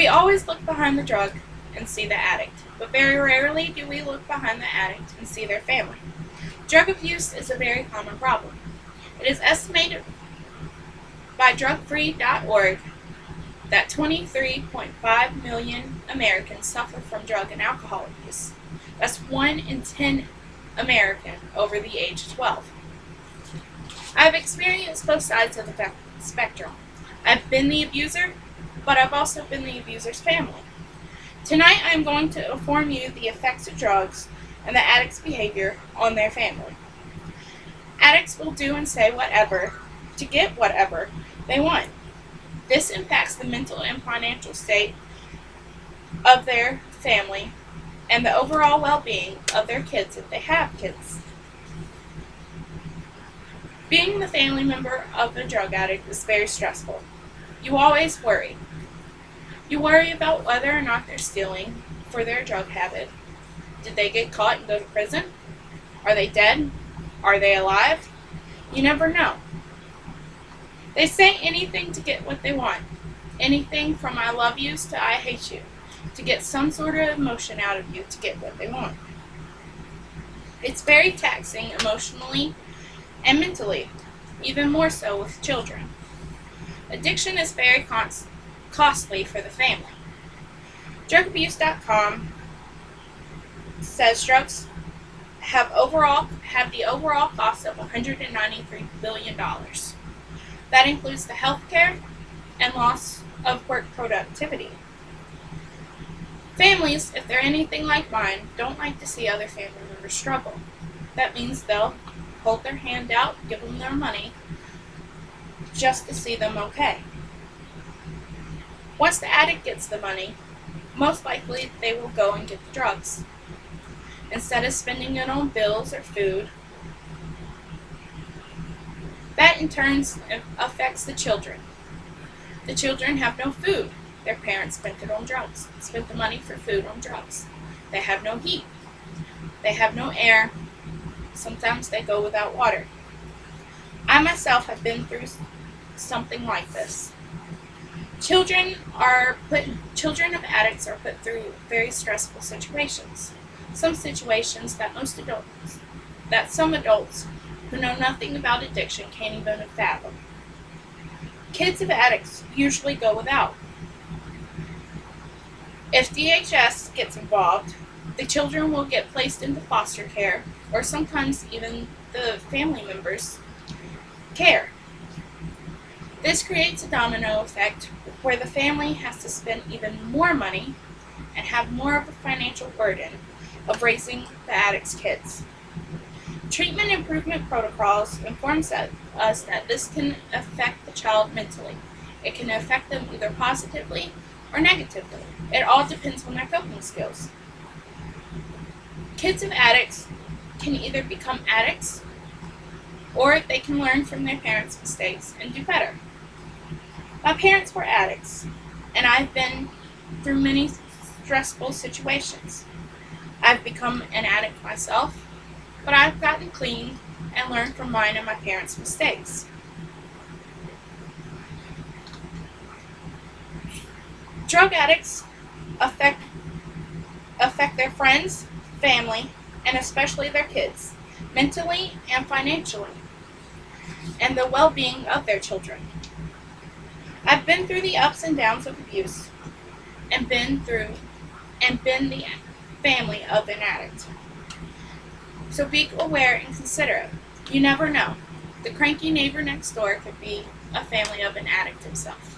always look behind the drug and see the addict, but very rarely do we look behind the addict and see their family. Drug abuse is a very common problem. It is estimated by drugfree.org that 23.5 million Americans suffer from drug and alcohol abuse. That's 1 in 10 American over the age of 12. I've experienced both sides of the spectrum. I've been the abuser, but I've also been the abuser's family. Tonight I am going to inform you the effects of drugs and the addict's behavior on their family. Addicts will do and say whatever to get whatever they want. This impacts the mental and financial state of their family and the overall well-being of their kids if they have kids. Being the family member of a drug addict is very stressful. You always worry. You worry about whether or not they're stealing for their drug habit. Did they get caught and go to prison? Are they dead? Are they alive? You never know. They say anything to get what they want. Anything from I love yous to I hate you, to get some sort of emotion out of you to get what they want. It's very taxing emotionally and mentally, even more so with children. Addiction is very costly for the family. DrugAbuse.com says drugs have the overall cost of $193 billion. That includes the health care and loss of work productivity. Families, if they're anything like mine, don't like to see other family members struggle. That means they'll hold their hand out, give them their money, just to see them okay. Once the addict gets the money, most likely they will go and get the drugs. Instead of spending it on bills or food, that in turn affects the children. The children have no food. Their parents spent it on drugs, spent the money for food on drugs. They have no heat. They have no air. Sometimes they go without water. I myself have been through something like this. Children of addicts are put through very stressful situations. Some situations that some adults who know nothing about addiction can't even fathom. Kids of addicts usually go without. If DHS gets involved, the children will get placed into foster care, or sometimes even the family members' care. This creates a domino effect where the family has to spend even more money and have more of a financial burden of raising the addict's kids. Treatment improvement protocols informs us that this can affect the child mentally. It can affect them either positively or negatively. It all depends on their coping skills. Kids of addicts can either become addicts or they can learn from their parents' mistakes and do better. My parents were addicts, and I've been through many stressful situations. I've become an addict myself, but I've gotten clean and learned from mine and my parents' mistakes. Drug addicts affect their friends, family, and especially their kids, mentally and financially, and the well-being of their children. I've been through the ups and downs of abuse and been the family of an addict. So be aware and considerate. You never know. The cranky neighbor next door could be a family of an addict himself.